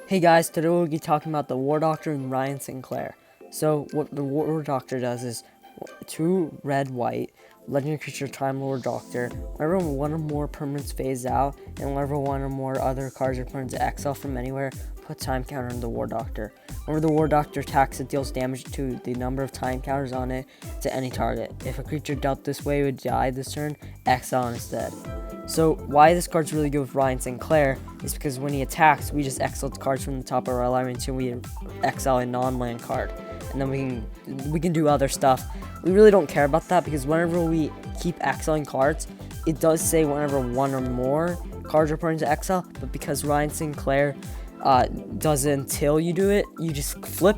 Hey guys, today we'll be talking about the War Doctor and Ryan Sinclair. So what the War Doctor does is 2 red white legendary creature time War Doctor. Whenever one or more permanents phase out, and whenever one or more other cards are put into exile from anywhere, put time counter on the War Doctor. Whenever the War Doctor attacks, it deals damage to the number of time counters on it to any target. If a creature dealt this way would die this turn, exile instead. So why this card's really good with Ryan Sinclair is because when he attacks, we just exile cards from the top of our library until we exile a non-land card. And then we can do other stuff. We really don't care about that because whenever we keep exiling cards, it does say whenever one or more cards are put into exile, but because Ryan Sinclair does it until you do it, you just flip,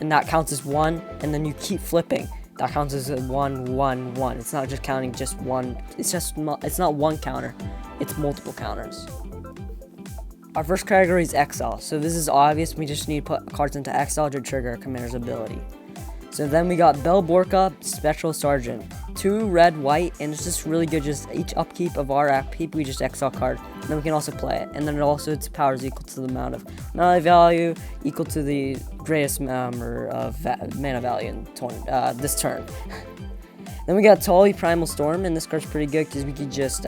and that counts as 1, and then you keep flipping. That counts as a 1, 1, 1. It's not just counting just one. It's not one counter. It's multiple counters. Our first category is Exile. So this is obvious. We just need to put cards into Exile to trigger a commander's ability. So then we got Bell Borca, Spectral Sergeant. 2 red, white, and it's just really good. Just each upkeep of our upkeep, we just exile card. And then we can also play it. And then its power is equal to the amount of mana value, equal to the greatest number of mana value in this turn. Then we got Etali, Primal Storm, and this card's pretty good because we could just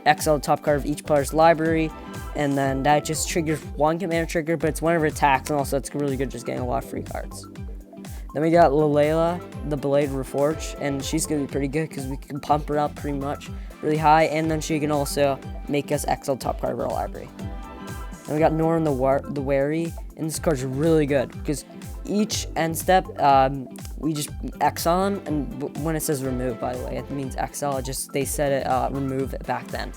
exile the top card of each player's library, and then that just triggers one commander trigger, but it's whenever it attacks, and also it's really good just getting a lot of free cards. Then we got Lae'zel, the Blade Reforged, and she's going to be pretty good because we can pump her up pretty much really high, and then she can also make us exile top card of our library. Then we got Norin the Wary, and this card's really good because each end step, we just exile him, and when it says remove, by the way, it means exile. They said it remove back then.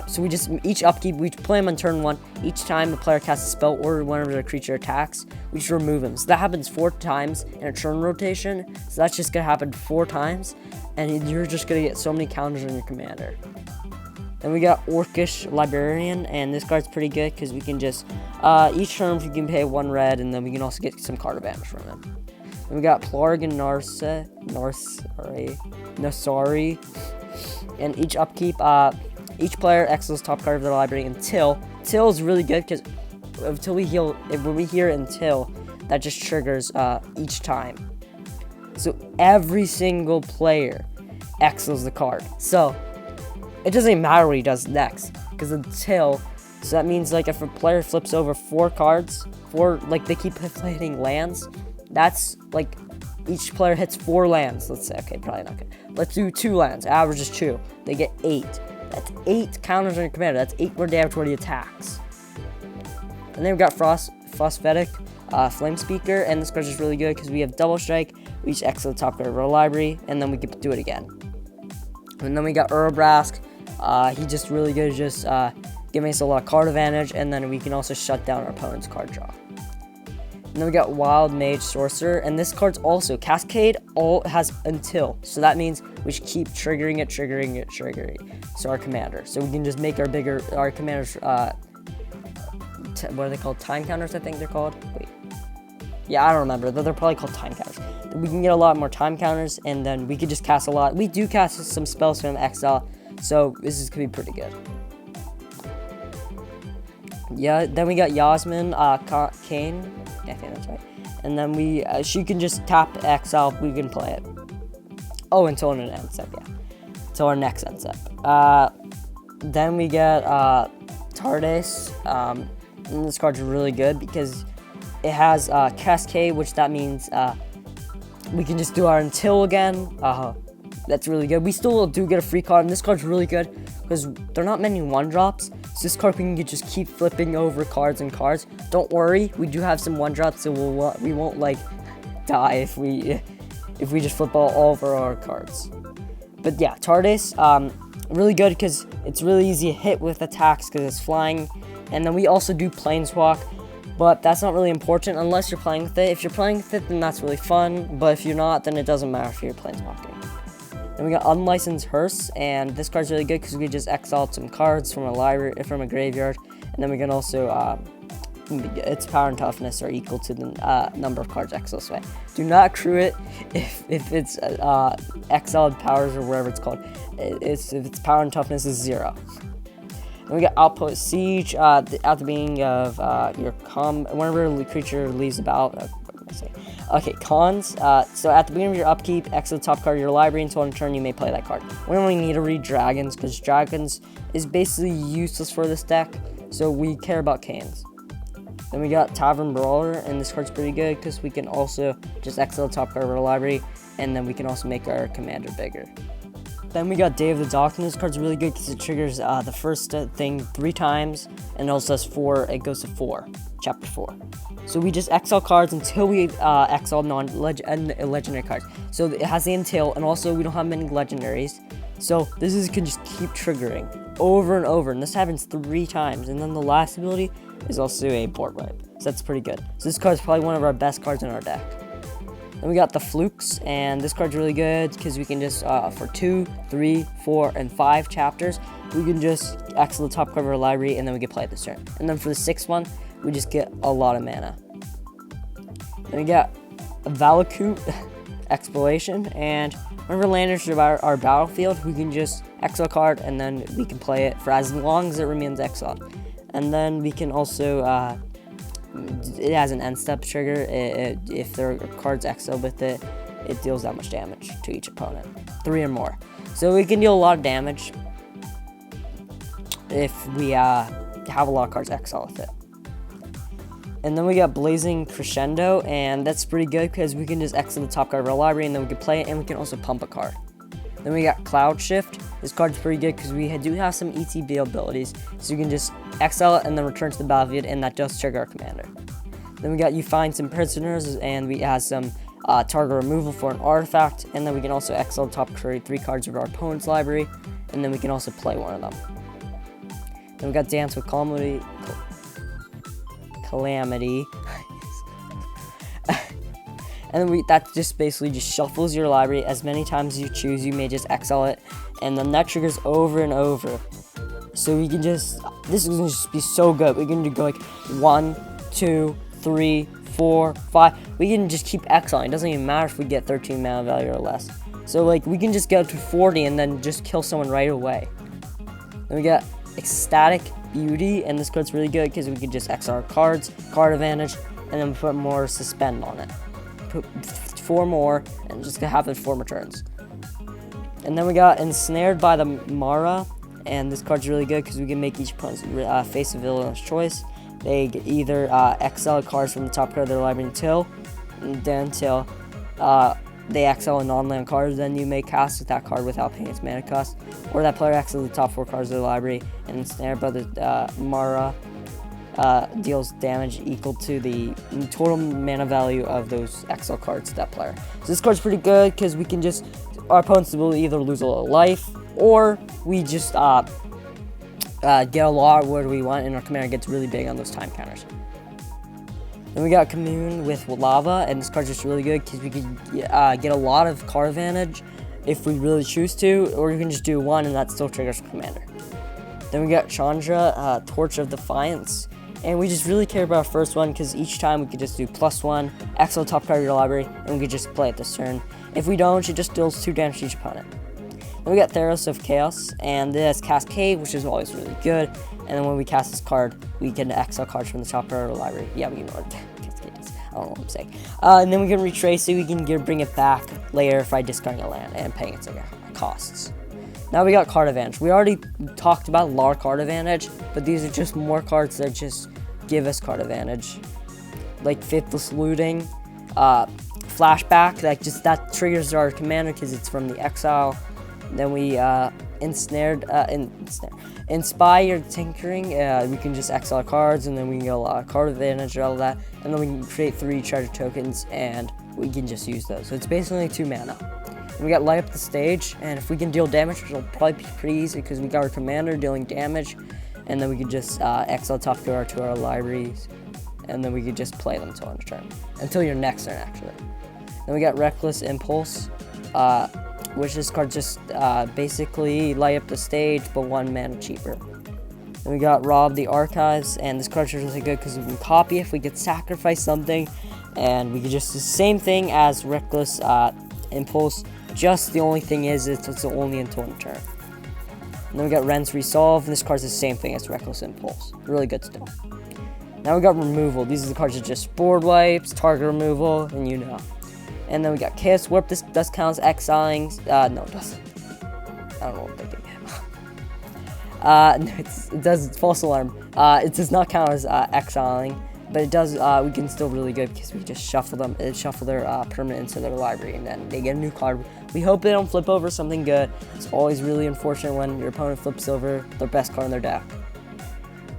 So we just, each upkeep, we play him on turn 1. Each time the player casts a spell or whenever the creature attacks, we just remove him. So that happens 4 times in a turn rotation. So that's just going to happen 4 times, and you're just going to get so many counters on your commander. Then we got Orcish Librarian, and this card's pretty good because we can just, each turn we can pay 1 red, and then we can also get some card advantage from him. Then we got Plargg and Nassari, and each upkeep, each player exiles top card of their library until is really good because when we hear until, that just triggers each time. So every single player exiles the card. So it doesn't matter what he does next because until. So that means like if a player flips over 4 cards, like they keep hitting lands, that's like each player hits 4 lands. Let's say, okay, probably not good. Let's do 2 lands. Average is 2. They get 8. That's 8 counters on your commander. That's 8 more damage when he attacks. And then we've got Prophetic Flamespeaker, and this card is really good because we have double strike. We each exile the top card of our library, and then we can do it again. And then we got Urabrask. He's just really good, just giving us a lot of card advantage, and then we can also shut down our opponent's card draw. And then we got Wild Mage Sorcerer, and this card's also Cascade has until, so that means we should keep triggering it. So our commander, so we can just make our commanders, what are they called? Time counters, I think they're called. Wait, yeah, I don't remember. They're probably called time counters. We can get a lot more time counters, and then we could just cast a lot. We do cast some spells from Exile, so this is gonna be pretty good. Yeah, then we got Yasmin, Kane. I think that's right. And then she can just tap Exile. We can play it. Oh, until an end step, yeah. Until our next end step. Then we get Tardes. And this card's really good because it has Cascade, which that means we can just do our until again. That's really good. We still do get a free card, and this card's really good because there are not many 1-drops. So this card we can just keep flipping over cards and cards. Don't worry, we do have some 1-drops, so we won't like die if we just flip all over our cards. But yeah, Tardes, really good because it's really easy to hit with attacks because it's flying. And then we also do Planeswalk, but that's not really important unless you're playing with it. If you're playing with it, then that's really fun. But if you're not, then it doesn't matter if you're Planeswalking. Then we got Unlicensed Hearse, and this card's really good because we just exile some cards from a library, from a graveyard, and then we can also, its power and toughness are equal to the number of cards exiled this way. Do not crew it if it's exiled powers or whatever it's called. If its power and toughness is 0. Then we got Outpost Siege at the beginning of whenever the creature leaves about. Okay, cons. So at the beginning of your upkeep, exile the top card of your library until on turn you may play that card. We don't really need to read Dragons because Dragons is basically useless for this deck, so we care about Canes. Then we got Tavern Brawler, and this card's pretty good because we can also just exile the top card of our library, and then we can also make our commander bigger. Then we got Day of the Doctrine. This card's really good because it triggers the first thing 3 times, and it also does 4. It goes to 4, chapter 4. So we just exile cards until we exile legendary cards. So it has the Entail, and also we don't have many legendaries. So this can just keep triggering over and over, and this happens 3 times. And then the last ability is also a board wipe. So that's pretty good. So this card is probably one of our best cards in our deck. Then we got the Flukes, and this card's really good because we can just, for 2, 3, 4, and 5 chapters, we can just exile the top card of our library, and then we can play it this turn. And then for the 6th one, we just get a lot of mana. Then we got Vlaakith Exploration, and whenever land enters our battlefield, we can just exile card, and then we can play it for as long as it remains exiled. And then we can also, it has an end step trigger. If there are cards exiled with it, it deals that much damage to each opponent, 3 or more. So we can deal a lot of damage if we have a lot of cards exiled with it. And then we got Blazing Crescendo, and that's pretty good because we can just exile the top card of our library, and then we can play it, and we can also pump a card. Then we got Cloudshift. This card's pretty good because we do have some ETB abilities, so you can just exile it and then return to the battlefield, and that does trigger our commander. Then we got You Find Some Prisoners, and we have some target removal for an artifact, and then we can also exile top 3 cards of our opponent's library, and then we can also play one of them. Then we got Dance with Calamity. And then that just basically just shuffles your library as many times as you choose. You may just exile it, and then that triggers over and over. So we can just, this is going to just be so good. We can go like 1, 2, 3, 4, 5. We can just keep exiling. It doesn't even matter if we get 13 mana value or less. So like we can just get up to 40 and then just kill someone right away. Then we got Ecstatic Beauty, and this card's really good because we can just exile our cards, card advantage, and then put more suspend on it. Put 4 more, and just have it 4 returns. And then we got Ensnared by the Mara, and this card's really good because we can make each opponent face a villain's choice. They either exile cards from the top card of their library until they exile a non-land card, then you may cast that card without paying its mana cost, or that player exiles the top 4 cards of their library, and Ensnared by the Mara deals damage equal to the total mana value of those exile cards to that player. So this card's pretty good because we can just, our opponents will either lose a lot of life, or we just get a lot of what we want, and our commander gets really big on those time counters. Then we got Commune with Lava, and this card's just really good because we can get a lot of card advantage if we really choose to, or you can just do 1 and that still triggers commander. Then we got Chandra, Torch of Defiance, and we just really care about our first one because each time we could just do +1, exile top card of your library, and we could just play it this turn. If we don't, it just deals 2 damage to each opponent. Then we got Theros of Chaos, and this Cascade, which is always really good. And then when we cast this card, we can exile cards from the top card of the library. Yeah, we know what Cascade does. I don't know what I'm saying. And then we can retrace it. We can bring it back later by discarding a land and paying its costs. Now we got card advantage. We already talked about a lot of card advantage, but these are just more cards that just give us card advantage. Like Faithless Looting, Flashback, that triggers our commander because it's from the exile. Then we Inspire Tinkering, we can just exile cards, and then we can get a lot of card advantage out of that, and then we can create 3 treasure tokens, and we can just use those. So it's basically 2 mana. And we got Light Up the Stage, and if we can deal damage, it'll probably be pretty easy because we got our commander dealing damage, and then we could just exile top card to our libraries, and then we could just play them until end of turn. Until your next turn, actually. Then we got Reckless Impulse, which this card just basically light up the stage, but 1 mana cheaper. Then we got Rob the Archives, and this card's really good because we can copy if we could sacrifice something, and we could just do the same thing as Reckless Impulse, just the only thing is it's only until end turn. And then we got Ren's Resolve, and this card's the same thing as Reckless Impulse. Really good stuff. Now we got Removal. These are the cards that just board wipes, target removal, and you know. And then we got Chaos Warp. This does count as exiling. No, it doesn't. I don't know what I'm thinking. It does. It's False Alarm. It does not count as exiling, but it does. We can still really good because we just shuffle them, shuffle their permanent into their library, and then they get a new card. We hope they don't flip over something good. It's always really unfortunate when your opponent flips over their best card in their deck.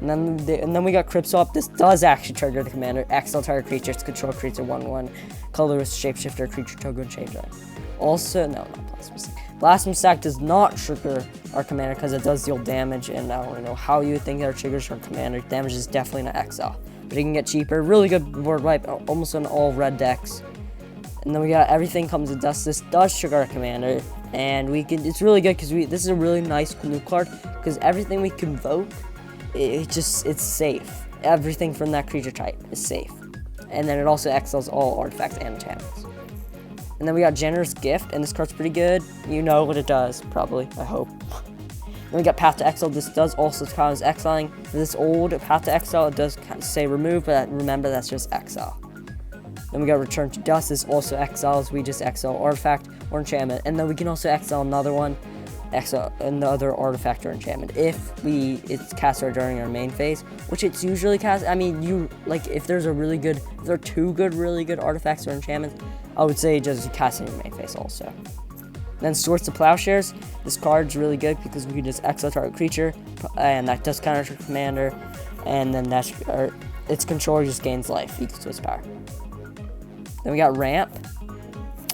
And then we got Crypt Swap. This does actually trigger the commander. Exile target creatures, control creature 1/1, colorless shapeshifter, creature token, change line. Also, no, not Blasphemous Act. Blasphemous Act does not trigger our commander because it does deal damage, and I don't really know how you would think that triggers our commander. Damage is definitely not Exile, but it can get cheaper. Really good board wipe, almost on all red decks. And then we got Everything Comes to Dust. This does trigger our commander, and we can. It's really good because this is a really nice new card because everything we convoke, it's safe. Everything from that creature type is safe. And then it also exiles all artifacts and enchantments. And then we got Generous Gift, and this card's pretty good. You know what it does, probably, I hope. Then we got Path to Exile. This does also count as exiling. For this old Path to Exile, it does say remove, but remember that's just exile. Then we got Return to Dust. This also exiles. We just exile artifact or enchantment. And then we can also exile another one. Exile another artifact or enchantment if it's cast during our main phase, which it's usually cast. I mean, if there are two really good artifacts or enchantments, I would say just cast in your main phase also. Then Swords to Plowshares. This card's really good because we can just exile target creature, and that does counter to commander, and then its controller just gains life equal to its power. Then we got Ramp,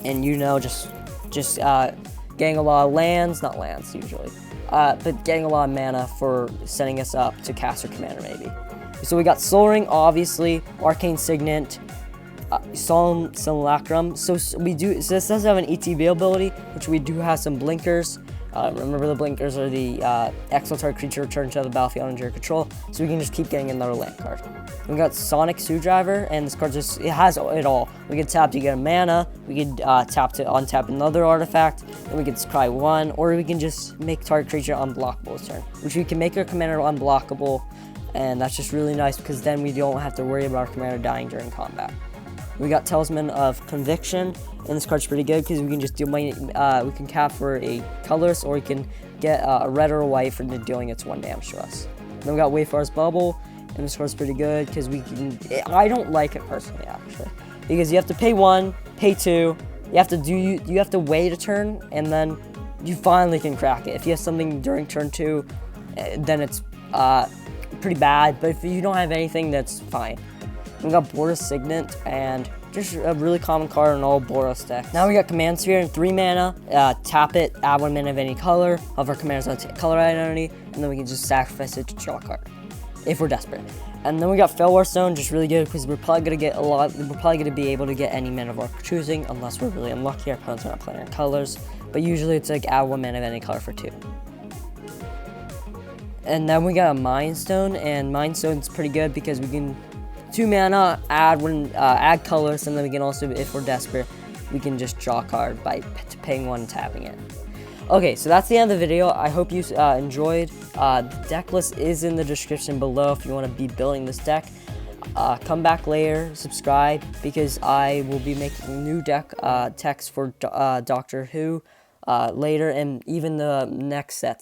and you know just getting a lot of lands, not lands usually, but getting a lot of mana for setting us up to cast our commander maybe. So we got Soul Ring, obviously, Arcane Signet, Solemn Simulacrum. So this does have an ETB ability, which we do have some blinkers. Remember the blinkers are the exile target creature returned to the battlefield under your control, so we can just keep getting another land card. We got Sonic Screwdriver, and this card it has it all. We can tap to get a mana, we can tap to untap another artifact, and we can scry one, or we can just make target creature unblockable this turn, which we can make our commander unblockable, and that's just really nice because then we don't have to worry about our commander dying during combat. We got Talisman of Conviction, and this card's pretty good because we can just do we can cap for a colorless, or we can get a red or a white for dealing its 1 damage to us. Then we got Wayfarer's Bubble, and this card's pretty good because I don't like it personally actually, because you have to pay 1, pay 2, you have to wait a turn, and then you finally can crack it. If you have something during turn 2, then it's pretty bad, but if you don't have anything, that's fine. We got Boros Signet, and just a really common card in all Boros decks. Now we got Command Sphere in 3 mana. Tap it, add 1 mana of any color of our commander's color identity, and then we can just sacrifice it to draw a card if we're desperate. And then we got Fellwar Stone, just really good because we're probably gonna be able to get any mana of our choosing, unless we're really unlucky. Our opponents are not playing our colors, but usually it's like add 1 mana of any color for 2. And then we got a Mind Stone, and Mind Stone's pretty good because we can 2 mana, add colors, and then we can also, if we're desperate, we can just draw a card by paying 1 and tapping it. Okay, so that's the end of the video. I hope you enjoyed. The deck list is in the description below if you want to be building this deck. Come back later, subscribe, because I will be making new deck decks for Doctor Who later, and even the next sets.